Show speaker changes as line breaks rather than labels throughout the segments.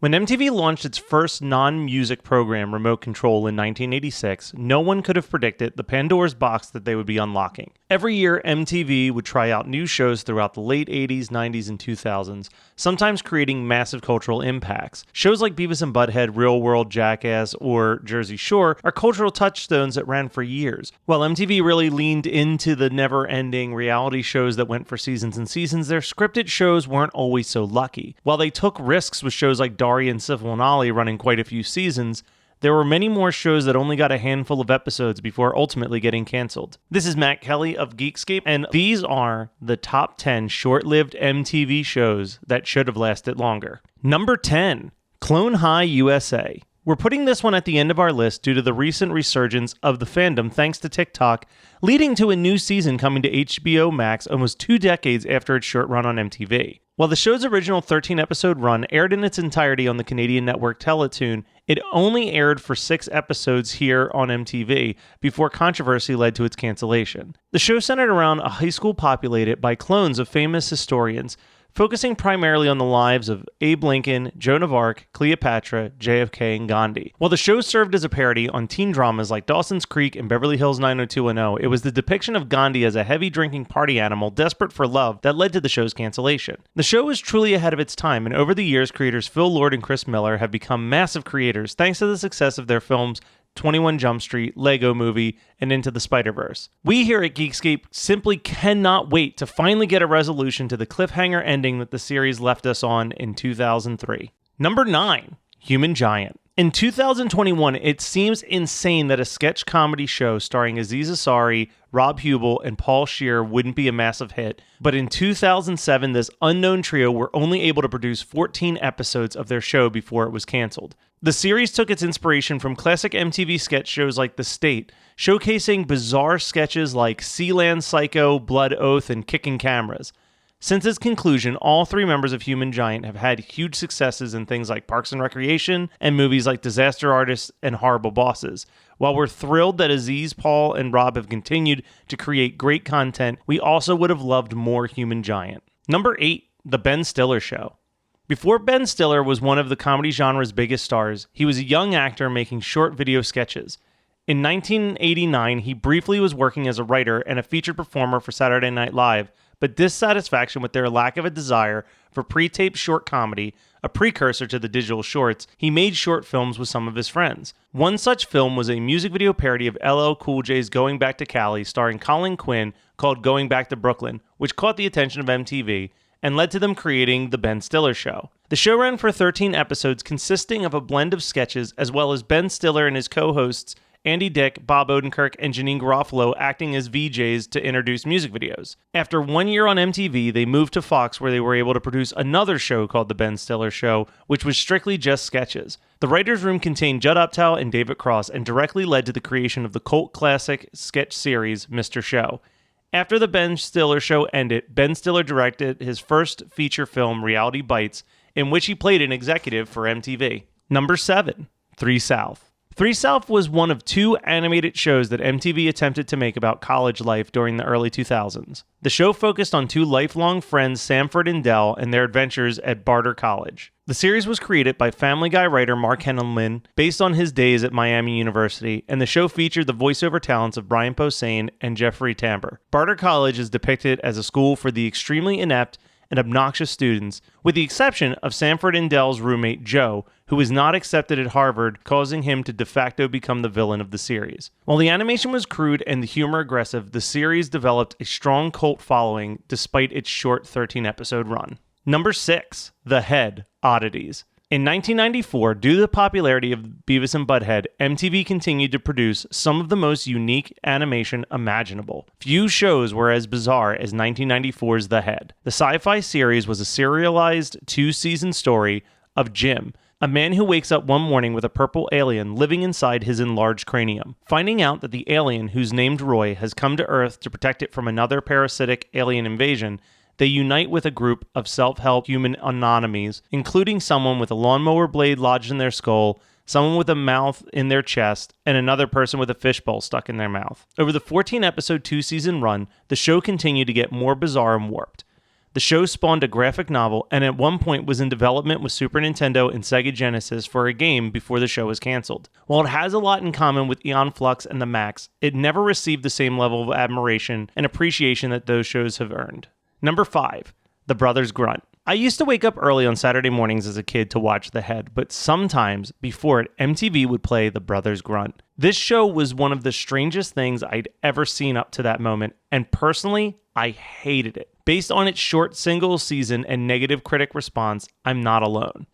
When MTV launched its first non-music program, Remote Control, in 1986, no one could have predicted the Pandora's box that they would be unlocking. Every year, MTV would try out new shows throughout the late 80s, 90s, and 2000s, sometimes creating massive cultural impacts. Shows like Beavis and Butthead, Real World, Jackass, or Jersey Shore are cultural touchstones that ran for years. While MTV really leaned into the never-ending reality shows that went for seasons and seasons, their scripted shows weren't always so lucky. While they took risks with shows like Daria and Syphil and Ollie running quite a few seasons, there were many more shows that only got a handful of episodes before ultimately getting canceled. This is Matt Kelly of Geekscape, and these are the top 10 short-lived MTV shows that should have lasted longer. Number 10, Clone High U.S.A. We're putting this one at the end of our list due to the recent resurgence of the fandom thanks to TikTok, leading to a new season coming to HBO Max almost 2 decades after its short run on MTV. While the show's original 13-episode run aired in its entirety on the Canadian network Teletoon, it only aired for 6 episodes here on MTV before controversy led to its cancellation. The show centered around a high school populated by clones of famous historians, focusing primarily on the lives of Abe Lincoln, Joan of Arc, Cleopatra, JFK, and Gandhi. While the show served as a parody on teen dramas like Dawson's Creek and Beverly Hills 90210, it was the depiction of Gandhi as a heavy-drinking party animal desperate for love that led to the show's cancellation. The show was truly ahead of its time, and over the years, creators Phil Lord and Chris Miller have become massive creators thanks to the success of their films 21 Jump Street, Lego Movie, and Into the Spider-Verse. We here at Geekscape simply cannot wait to finally get a resolution to the cliffhanger ending that the series left us on in 2003. Number 9, Human Giant. In 2021, it seems insane that a sketch comedy show starring Aziz Ansari, Rob Hubel, and Paul Scheer wouldn't be a massive hit, but in 2007, this unknown trio were only able to produce 14 episodes of their show before it was canceled. The series took its inspiration from classic MTV sketch shows like The State, showcasing bizarre sketches like Sealand Psycho, Blood Oath, and Kicking Cameras. Since its conclusion, all 3 members of Human Giant have had huge successes in things like Parks and Recreation and movies like Disaster Artists and Horrible Bosses. While we're thrilled that Aziz, Paul, and Rob have continued to create great content, we also would have loved more Human Giant. Number 8, The Ben Stiller Show. Before Ben Stiller was one of the comedy genre's biggest stars, he was a young actor making short video sketches. In 1989, he briefly was working as a writer and a featured performer for Saturday Night Live, but dissatisfaction with their lack of a desire for pre-taped short comedy, a precursor to the digital shorts, he made short films with some of his friends. One such film was a music video parody of LL Cool J's Going Back to Cali starring Colin Quinn called Going Back to Brooklyn, which caught the attention of MTV and led to them creating The Ben Stiller Show. The show ran for 13 episodes consisting of a blend of sketches as well as Ben Stiller and his co-hosts Andy Dick, Bob Odenkirk, and Janine Garofalo acting as VJs to introduce music videos. After 1 year on MTV, they moved to Fox where they were able to produce another show called The Ben Stiller Show, which was strictly just sketches. The writer's room contained Judd Apatow and David Cross and directly led to the creation of the cult classic sketch series, Mr. Show. After The Ben Stiller Show ended, Ben Stiller directed his first feature film, Reality Bites, in which he played an executive for MTV. Number 7, 3 South. 3 South was one of 2 animated shows that MTV attempted to make about college life during the early 2000s. The show focused on 2 lifelong friends, Samford and Dell, and their adventures at Barter College. The series was created by Family Guy writer Mark Henneman based on his days at Miami University, and the show featured the voiceover talents of Brian Posehn and Jeffrey Tambor. Barter College is depicted as a school for the extremely inept and obnoxious students, with the exception of Samford and Dell's roommate Joe, who was not accepted at Harvard, causing him to de facto become the villain of the series. While the animation was crude and the humor aggressive, the series developed a strong cult following despite its short 13-episode run. Number 6, The Head, Oddities. In 1994, due to the popularity of Beavis and Butthead, MTV continued to produce some of the most unique animation imaginable. Few shows were as bizarre as 1994's The Head. The sci-fi series was a serialized 2-season story of Jim, a man who wakes up one morning with a purple alien living inside his enlarged cranium. Finding out that the alien, who's named Roy, has come to Earth to protect it from another parasitic alien invasion, they unite with a group of self-help human anomalies, including someone with a lawnmower blade lodged in their skull, someone with a mouth in their chest, and another person with a fishbowl stuck in their mouth. Over the 14-episode 2-season run, the show continued to get more bizarre and warped. The show spawned a graphic novel and at one point was in development with Super Nintendo and Sega Genesis for a game before the show was canceled. While it has a lot in common with Aeon Flux and The Max, it never received the same level of admiration and appreciation that those shows have earned. Number 5. The Brothers Grunt. I used to wake up early on Saturday mornings as a kid to watch The Head, but sometimes before it, MTV would play The Brothers Grunt. This show was one of the strangest things I'd ever seen up to that moment, and personally, I hated it. Based on its short single season and negative critic response, I'm not alone.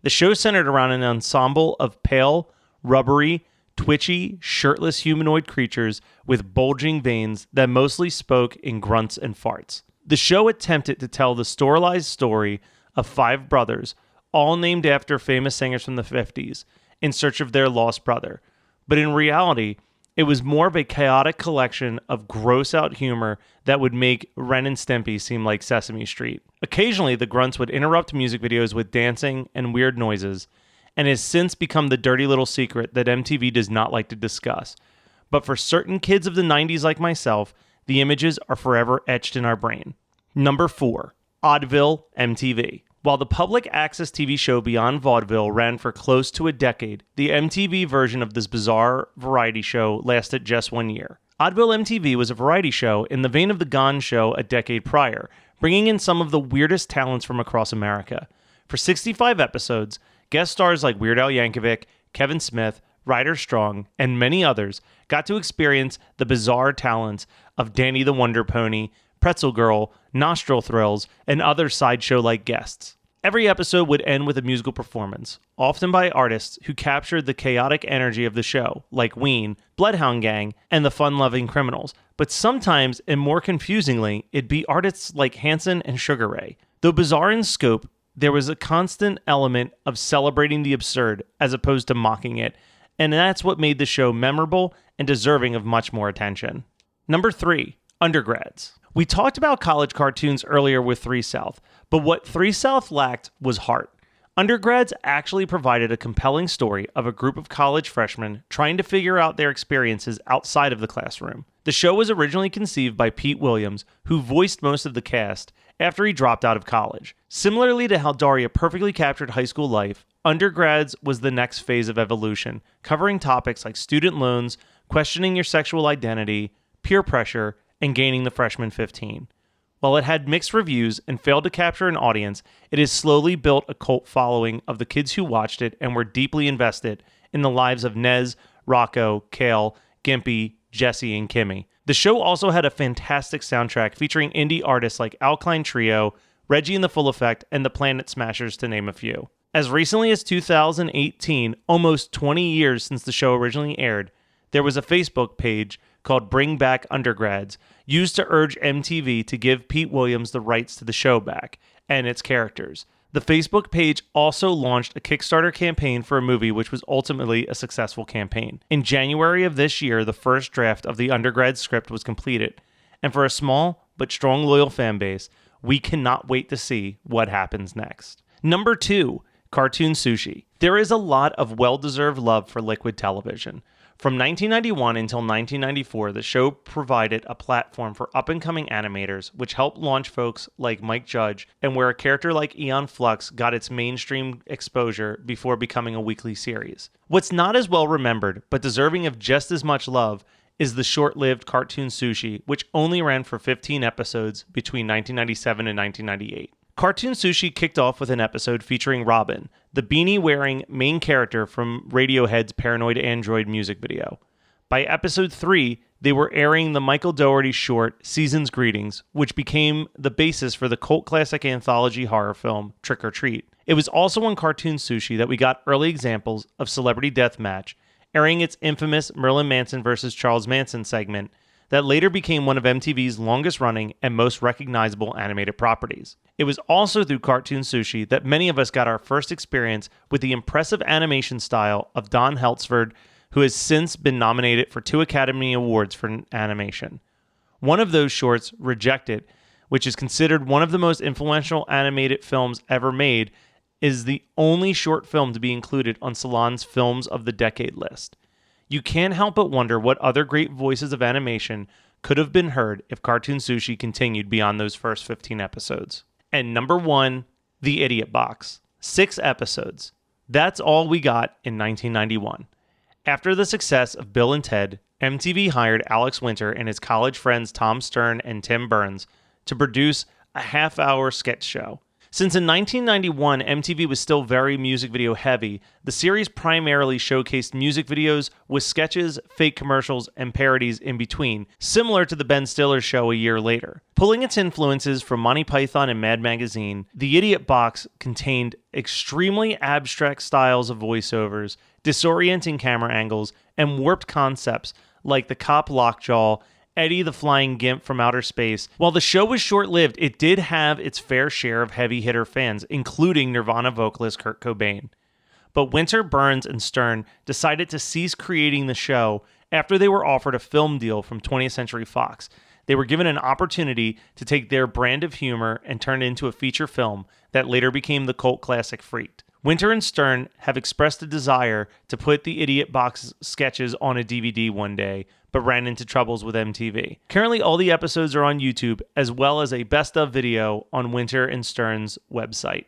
The show centered around an ensemble of pale, rubbery, twitchy, shirtless humanoid creatures with bulging veins that mostly spoke in grunts and farts. The show attempted to tell the stylized story of 5 brothers, all named after famous singers from the 50s, in search of their lost brother. But in reality, it was more of a chaotic collection of gross-out humor that would make Ren and Stimpy seem like Sesame Street. Occasionally, the grunts would interrupt music videos with dancing and weird noises, and has since become the dirty little secret that MTV does not like to discuss. But for certain kids of the 90s like myself, the images are forever etched in our brain. Number 4. Oddville, MTV. While the public access TV show Beyond Vaudeville ran for close to a decade, the MTV version of this bizarre variety show lasted just 1 year. Oddville MTV was a variety show in the vein of The Gone Show a decade prior, bringing in some of the weirdest talents from across America. For 65 episodes, guest stars like Weird Al Yankovic, Kevin Smith, Ryder Strong, and many others got to experience the bizarre talents of Danny the Wonder Pony, Pretzel Girl, Nostril Thrills, and other sideshow-like guests. Every episode would end with a musical performance, often by artists who captured the chaotic energy of the show, like Ween, Bloodhound Gang, and the Fun-Loving Criminals. But sometimes, and more confusingly, it'd be artists like Hanson and Sugar Ray. Though bizarre in scope, there was a constant element of celebrating the absurd as opposed to mocking it, and that's what made the show memorable and deserving of much more attention. Number 3. UnderGrads. We talked about college cartoons earlier with 3 South, but what 3 South lacked was heart. UnderGrads actually provided a compelling story of a group of college freshmen trying to figure out their experiences outside of the classroom. The show was originally conceived by Pete Williams, who voiced most of the cast after he dropped out of college. Similarly to how Daria perfectly captured high school life, UnderGrads was the next phase of evolution, covering topics like student loans, questioning your sexual identity, peer pressure, and gaining the freshman 15. While it had mixed reviews and failed to capture an audience, it has slowly built a cult following of the kids who watched it and were deeply invested in the lives of Nez, Rocco, Kale, Gimpy, Jesse, and Kimmy. The show also had a fantastic soundtrack featuring indie artists like Alkaline Trio, Reggie and the Full Effect, and the Planet Smashers, to name a few. As recently as 2018, almost 20 years since the show originally aired, there was a Facebook page called Bring Back UnderGrads, used to urge MTV to give Pete Williams the rights to the show back and its characters. The Facebook page also launched a Kickstarter campaign for a movie, which was ultimately a successful campaign. In January of this year, the first draft of the UnderGrads script was completed, and for a small but strong loyal fan base, we cannot wait to see what happens next. Number 2, Cartoon Sushi. There is a lot of well-deserved love for Liquid Television. From 1991 until 1994, the show provided a platform for up-and-coming animators, which helped launch folks like Mike Judge, and where a character like Aeon Flux got its mainstream exposure before becoming a weekly series. What's not as well remembered, but deserving of just as much love, is the short-lived Cartoon Sushi, which only ran for 15 episodes between 1997 and 1998. Cartoon Sushi kicked off with an episode featuring Robin, the beanie-wearing main character from Radiohead's Paranoid Android music video. By episode 3, they were airing the Michael Dougherty short Season's Greetings, which became the basis for the cult classic anthology horror film Trick or Treat. It was also on Cartoon Sushi that we got early examples of Celebrity Deathmatch, airing its infamous Marilyn Manson vs. Charles Manson segment that later became one of MTV's longest-running and most recognizable animated properties. It was also through Cartoon Sushi that many of us got our first experience with the impressive animation style of Don Heltzford, who has since been nominated for 2 Academy Awards for animation. One of those shorts, Rejected, which is considered one of the most influential animated films ever made, is the only short film to be included on Salon's Films of the Decade list. You can't help but wonder what other great voices of animation could have been heard if Cartoon Sushi continued beyond those first 15 episodes. And number 1, The Idiot Box. 6 episodes. That's all we got in 1991. After the success of Bill and Ted, MTV hired Alex Winter and his college friends Tom Stern and Tim Burns to produce a half-hour sketch show. Since in 1991, MTV was still very music video heavy, the series primarily showcased music videos with sketches, fake commercials, and parodies in between, similar to the Ben Stiller show a year later. Pulling its influences from Monty Python and Mad Magazine, The Idiot Box contained extremely abstract styles of voiceovers, disorienting camera angles, and warped concepts like the cop lockjaw, Eddie the Flying Gimp from outer space. While the show was short-lived, it did have its fair share of heavy-hitter fans, including Nirvana vocalist Kurt Cobain. But Winter, Burns, and Stern decided to cease creating the show after they were offered a film deal from 20th Century Fox. They were given an opportunity to take their brand of humor and turn it into a feature film that later became the cult classic Freaked. Winter and Stern have expressed a desire to put the Idiot Box sketches on a DVD one day, but ran into troubles with MTV. Currently, all the episodes are on YouTube, as well as a best of video on Winter and Stern's website.